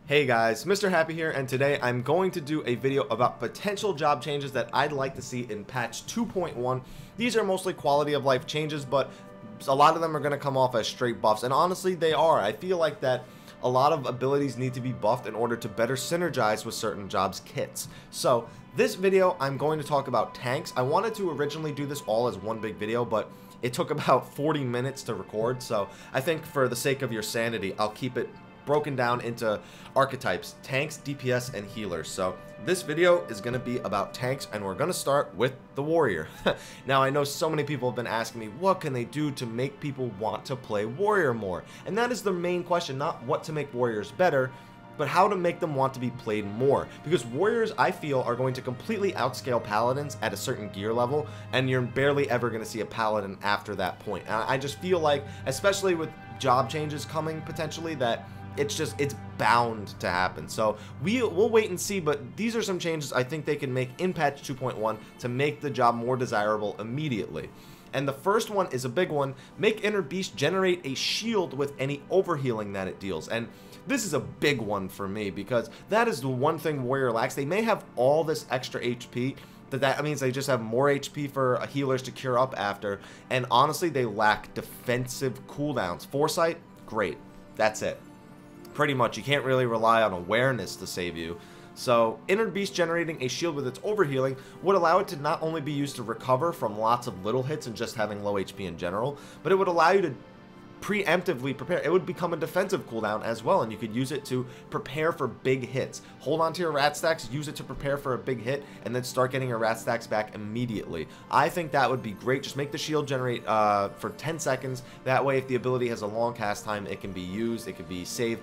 Hey guys, Mrhappy here, and today I'm going to do a video about potential job changes that I'd like to see in patch 2.1. These are mostly quality of life changes, but a lot of them are going to come off as straight buffs, and honestly they are. I feel like that a lot of abilities need to be buffed in order to better synergize with certain jobs kits. So this video I'm going to talk about tanks. I wanted to originally do this all as one big video, but it took about 40 minutes to record, so I think for the sake of your sanity I'll keep it broken down into archetypes: tanks, DPS, and healers. So this video is going to be about tanks, and we're going to start with the warrior. Now I know so many people have been asking me, what can they do to make people want to play warrior more? And that is the main question, not what to make warriors better, but how to make them want to be played more. Because warriors, I feel, are going to completely outscale paladins at a certain gear level, and you're barely ever going to see a paladin after that point. And I just feel like, especially with job changes coming potentially, that it's bound to happen. So we'll wait and see, but these are some changes I think they can make in patch 2.1 to make the job more desirable immediately. And the first one is a big one: make Inner Beast generate a shield with any overhealing that it deals. And this is a big one for me, because that is the one thing warrior lacks. They may have all this extra HP, that means they just have more HP for healers to cure up after, and honestly they lack defensive cooldowns. Foresight, great, that's it. Pretty much, you can't really rely on awareness to save you. So Inner Beast generating a shield with its overhealing would allow it to not only be used to recover from lots of little hits and just having low HP in general, but it would allow you to preemptively prepare. It would become a defensive cooldown as well, and you could use it to prepare for big hits. Hold on to your rat stacks, use it to prepare for a big hit, and then start getting your rat stacks back immediately. I think that would be great. Just make the shield generate for 10 seconds. That way, if the ability has a long cast time, it can be used, it can be saved.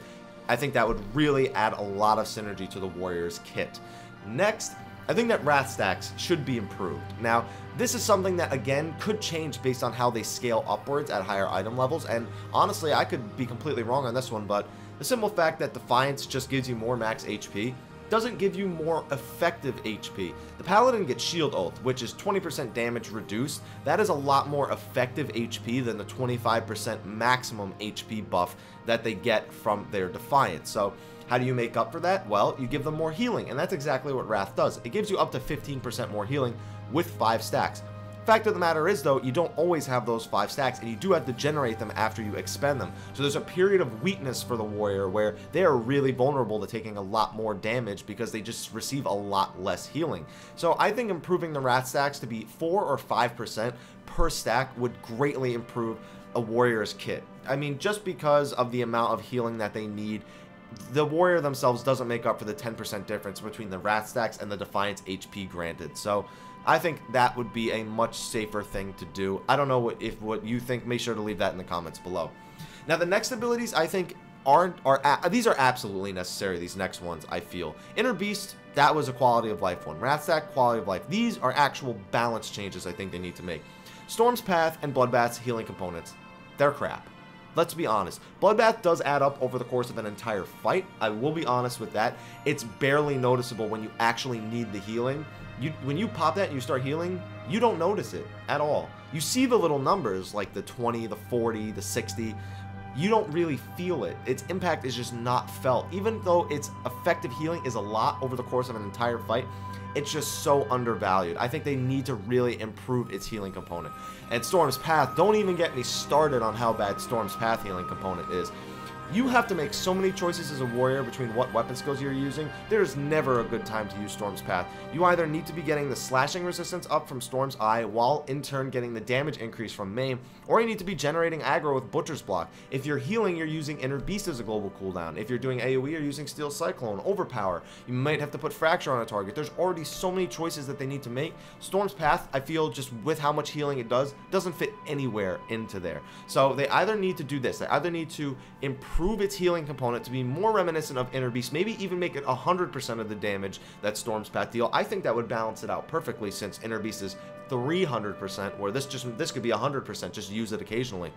I think that would really add a lot of synergy to the warrior's kit. Next, I think that wrath stacks should be improved. Now, this is something that, again, could change based on how they scale upwards at higher item levels, and honestly, I could be completely wrong on this one, but the simple fact that Defiance just gives you more max HP doesn't give you more effective HP. The Paladin gets Shield Oath, which is 20% damage reduced. That is a lot more effective HP than the 25% maximum HP buff that they get from their Defiance. So how do you make up for that? Well, you give them more healing, and that's exactly what Wrath does. It gives you up to 15% more healing with 5 stacks. Fact of the matter is, though, you don't always have those 5 stacks, and you do have to generate them after you expend them. So there's a period of weakness for the warrior where they are really vulnerable to taking a lot more damage because they just receive a lot less healing. So I think improving the wrath stacks to be 4 or 5% per stack would greatly improve a warrior's kit. I mean, just because of the amount of healing that they need, the warrior themselves doesn't make up for the 10% difference between the wrath stacks and the Defiance HP granted. So I think that would be a much safer thing to do. I don't know what you think. Make sure to leave that in the comments below. Now, the next abilities I think these are absolutely necessary. These next ones, I feel. Inner Beast, that was a quality of life one. Wrath Stack, quality of life. These are actual balance changes I think they need to make. Storm's Path and Bloodbath's healing components, they're crap. Let's be honest. Bloodbath does add up over the course of an entire fight. I will be honest with that. It's barely noticeable when you actually need the healing. When you pop that and you start healing, you don't notice it at all. You see the little numbers like the 20, the 40, the 60. You don't really feel it. Its impact is just not felt. Even though its effective healing is a lot over the course of an entire fight, it's just so undervalued. I think they need to really improve its healing component. And Storm's Path, don't even get me started on how bad Storm's Path healing component is. You have to make so many choices as a warrior between what weapon skills you're using. There is never a good time to use Storm's Path. You either need to be getting the slashing resistance up from Storm's Eye while in turn getting the damage increase from Maim, or you need to be generating aggro with Butcher's Block. If you're healing, you're using Inner Beast as a global cooldown. If you're doing AoE, you're using Steel Cyclone, Overpower. You might have to put Fracture on a target. There's already so many choices that they need to make. Storm's Path, I feel, just with how much healing it does, doesn't fit anywhere into there. So they either need to do this. They either need to improve its healing component to be more reminiscent of Inner Beast, maybe even make it 100% of the damage that Storm's Path deal. I think that would balance it out perfectly, since Inner Beast is 300%, where this could be 100%, just use it occasionally.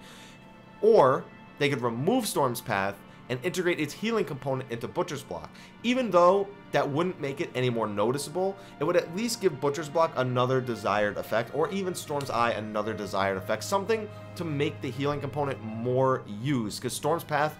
Or they could remove Storm's Path and integrate its healing component into Butcher's Block. Even though that wouldn't make it any more noticeable, it would at least give Butcher's Block another desired effect, or even Storm's Eye another desired effect, something to make the healing component more used, because Storm's Path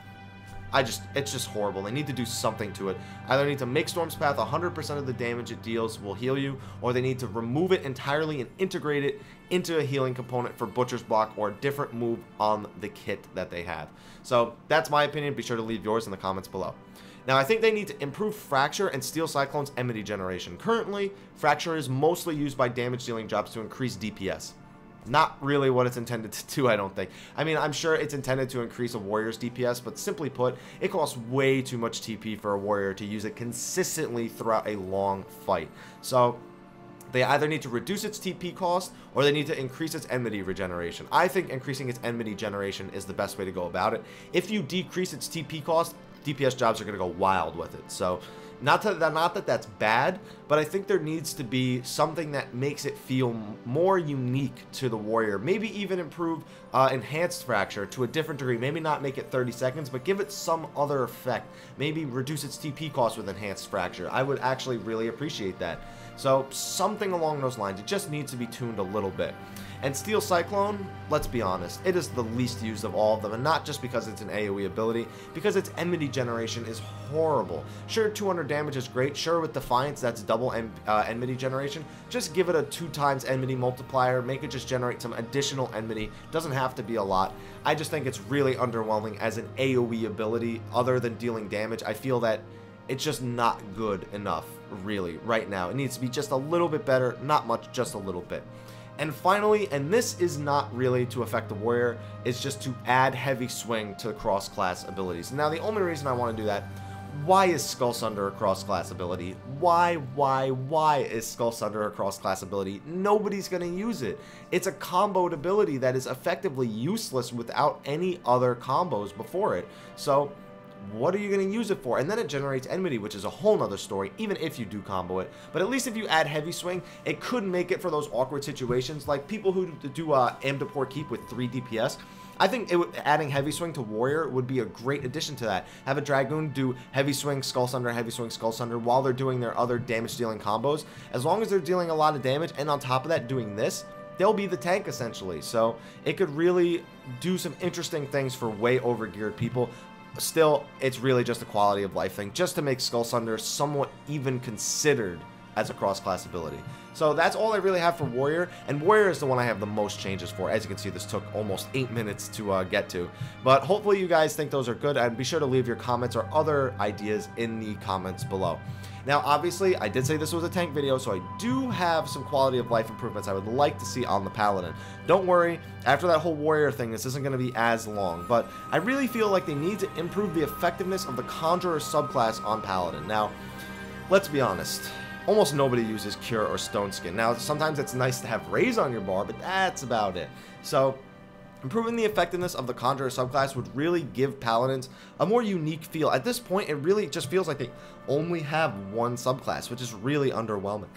it's just horrible. They need to do something to it. Either need to make Storm's Path 100% of the damage it deals will heal you, or they need to remove it entirely and integrate it into a healing component for Butcher's Block or a different move on the kit that they have. So that's my opinion. Be sure to leave yours in the comments below. Now, I think they need to improve Fracture and Steel Cyclone's enmity generation. Currently, Fracture is mostly used by damage-dealing jobs to increase DPS. Not really what it's intended to do, I don't think. I mean, I'm sure it's intended to increase a warrior's DPS, but simply put, it costs way too much TP for a warrior to use it consistently throughout a long fight. So they either need to reduce its TP cost, or they need to increase its enmity regeneration. I think increasing its enmity generation is the best way to go about it. If you decrease its TP cost, DPS jobs are going to go wild with it. So not that that's bad, but I think there needs to be something that makes it feel more unique to the warrior. Maybe even improve enhanced Fracture to a different degree. Maybe not make it 30 seconds, but give it some other effect. Maybe reduce its TP cost with enhanced Fracture. I would actually really appreciate that. So something along those lines. It just needs to be tuned a little bit. And Steel Cyclone, let's be honest, it is the least used of all of them, and not just because it's an AoE ability, because its enmity generation is horrible. Sure, 200 damage is great. Sure, with Defiance, that's double enmity generation. Just give it a 2x enmity multiplier. Make it just generate some additional enmity. Doesn't have to be a lot. I just think it's really underwhelming as an AoE ability. Other than dealing damage, I feel that it's just not good enough, really, right now. It needs to be just a little bit better. Not much, just a little bit. And finally, and this is not really to affect the warrior, is just to add heavy swing to cross-class abilities. Now, the only reason I want to do that, why is Skull Sunder a cross-class ability? Why is Skull Sunder a cross-class ability? Nobody's going to use it. It's a comboed ability that is effectively useless without any other combos before it. So what are you going to use it for? And then it generates enmity, which is a whole nother story, even if you do combo it. But at least if you add heavy swing, it could make it for those awkward situations, like people who do Amdapor Keep with 3 DPS. I think adding heavy swing to warrior would be a great addition to that. Have a Dragoon do heavy swing, Skull Sunder, heavy swing, Skull Sunder while they're doing their other damage dealing combos. As long as they're dealing a lot of damage, and on top of that doing this, they'll be the tank essentially. So it could really do some interesting things for way overgeared people. Still, it's really just a quality of life thing, just to make Skull Sunder somewhat even considered as a cross-class ability. So that's all I really have for Warrior, and Warrior is the one I have the most changes for. As you can see, this took almost 8 minutes to get to. But hopefully you guys think those are good, and be sure to leave your comments or other ideas in the comments below. Now, obviously, I did say this was a tank video, so I do have some quality of life improvements I would like to see on the Paladin. Don't worry, after that whole Warrior thing, this isn't going to be as long, but I really feel like they need to improve the effectiveness of the Conjurer subclass on Paladin. Now, let's be honest. Almost nobody uses Cure or Stone Skin. Now, sometimes it's nice to have Raise on your bar, but that's about it. So, improving the effectiveness of the Conjurer subclass would really give Paladins a more unique feel. At this point, it really just feels like they only have one subclass, which is really underwhelming.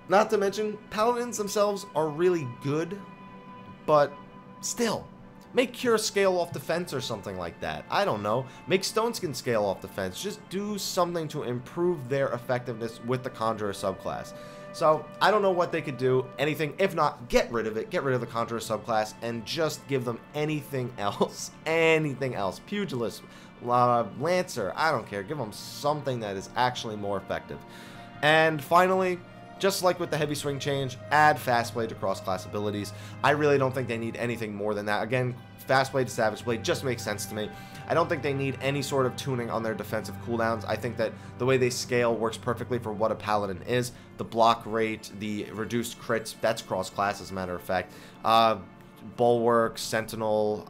Not to mention, Paladins themselves are really good, but still. Make Cure scale off defense or something like that. I don't know. Make Stone Skin scale off defense. Just do something to improve their effectiveness with the Conjurer subclass. So, I don't know what they could do. Anything. If not, get rid of it. Get rid of the Conjurer subclass and just give them anything else. Anything else. Pugilist, Lancer, I don't care. Give them something that is actually more effective. And finally, just like with the heavy swing change, add Fast Blade to cross-class abilities. I really don't think they need anything more than that. Again, Fast Blade to Savage Blade just makes sense to me. I don't think they need any sort of tuning on their defensive cooldowns. I think that the way they scale works perfectly for what a Paladin is. The block rate, the reduced crits, that's cross-class as a matter of fact. Bulwark, Sentinel,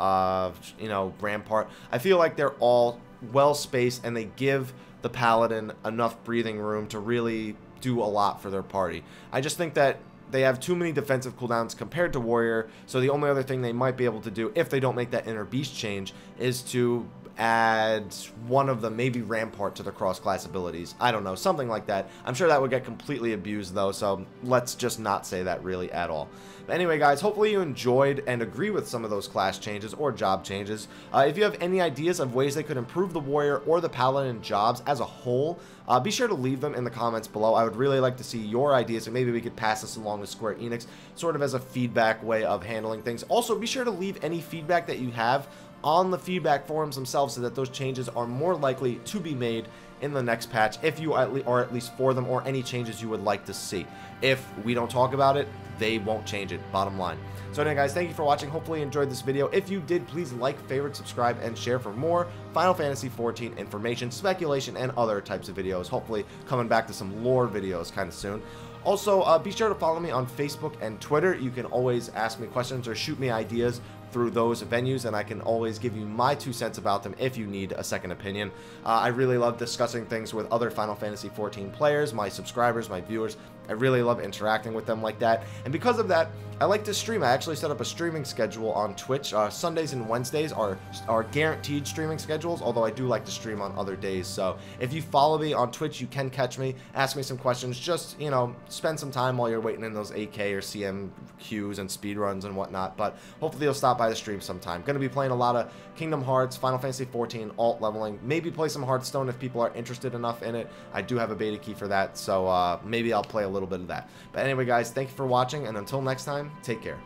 you know, Rampart. I feel like they're all well-spaced and they give the Paladin enough breathing room to really do a lot for their party. I just think that they have too many defensive cooldowns compared to Warrior, so the only other thing they might be able to do, if they don't make that Inner Beast change, is to add one of them, maybe Rampart, to the cross-class abilities. I don't know, something like that. I'm sure that would get completely abused, though, so let's just not say that really at all. But anyway, guys, hopefully you enjoyed and agree with some of those class changes or job changes. If you have any ideas of ways they could improve the Warrior or the Paladin jobs as a whole, be sure to leave them in the comments below. I would really like to see your ideas, and maybe we could pass this along to Square Enix, sort of as a feedback way of handling things. Also, be sure to leave any feedback that you have on the feedback forums themselves so that those changes are more likely to be made in the next patch, if you are at least for them, or any changes you would like to see. If we don't talk about it, they won't change it, bottom line. So anyway, guys, thank you for watching. Hopefully you enjoyed this video. If you did, please like, favorite, subscribe, and share for more Final Fantasy XIV information, speculation, and other types of videos. Hopefully coming back to some lore videos kind of soon. Also, be sure to follow me on Facebook and Twitter. You can always ask me questions or shoot me ideas through those venues, and I can always give you my 2 cents about them if you need a second opinion. I really love discussing things with other Final Fantasy XIV players, my subscribers, my viewers. I really love interacting with them like that, and because of that, I like to stream. I actually set up a streaming schedule on Twitch. Sundays and Wednesdays are guaranteed streaming schedules, although I do like to stream on other days. So if you follow me on Twitch, you can catch me, ask me some questions, just, you know, spend some time while you're waiting in those AK or CM queues and speedruns and whatnot. But hopefully you'll stop by the stream sometime. Going to be playing a lot of Kingdom Hearts, Final Fantasy XIV, alt leveling, maybe play some Hearthstone if people are interested enough in it. I do have a beta key for that, so maybe I'll play a little bit of that. But anyway, guys, thank you for watching, and until next time, take care.